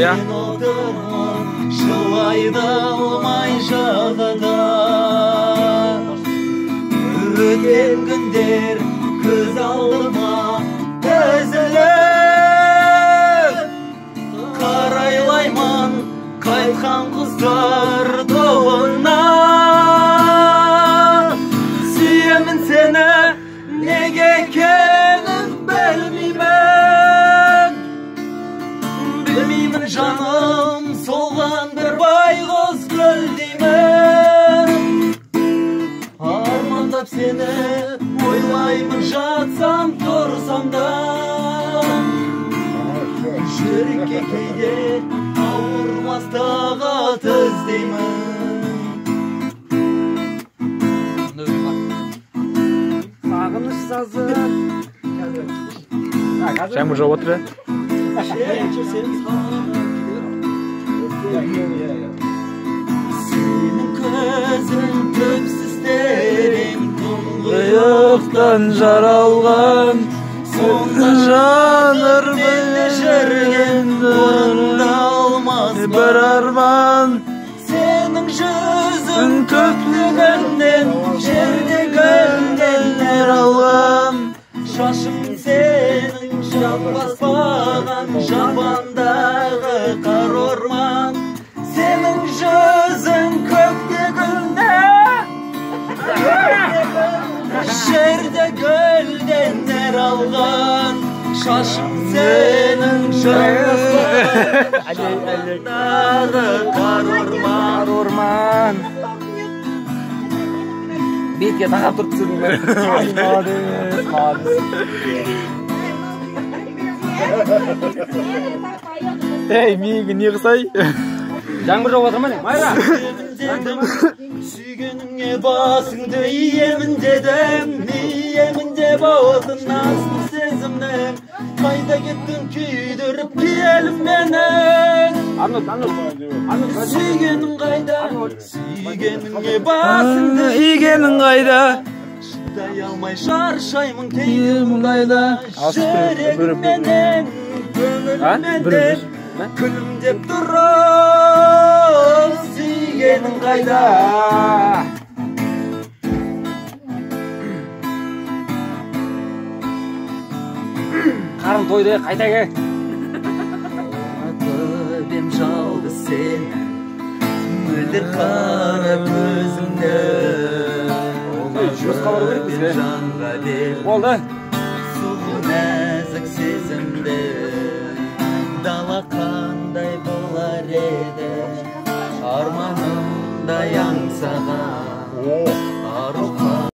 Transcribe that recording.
Мен отырмын жылайды алмай жағада. Өткен күндер көз алдыма тізіліп, қарайлаймын қайтқан қыздар тобына. Сүйемін сені, неге екенін білмеймін. Білмеймін жаным, солған бір байғұс гүл деймін. Армандап сені ойлаймын, жатсам тұрсам да. Жүрекке кейде ауырмастағы іздеймін. Сағыныш сазы. Sen bu robot re? Senin gözün köpsüz derin, тұңғиықтан жаралған, сонда жаныр бені жүрген, орында алмас бір арман. Сенің жүзің көптігінен, жерде гүлдер алған. Шашың сенің жаппаспаған, жапандағы қар орман. Сенің жүзің көктігінде, жерде гүлдер алған. Шашың сенің жаппаспаған, қар орман. Бетке тақап тұрып түсірдің бе? Ey, миңі не қысай? Жаңбыр жауып жатыр ма не? Майра! Сүйгеніңе басыңды иемін дедім, иемін деп отын астық сезімнің. Қайда кеттің күйдіріп келіп менің? Сүйгенің қайда, сүйгеніңе басыңды игенің қайда? Шыдай алмай шаршаймын, тейдім қайда? Жүрегімменен, көңілімменен күлімдеп тұрып, сүйгенің қайда? Қарын тойды, қайта кел. Бем жалғыз сен, мөлдір қара көзіңді. Жұмысқа бару керек бізге. Жанға бер Болды. сұлу нәзік сезімді. Дала қандай болар еді, арманымдай аңсаған. Ару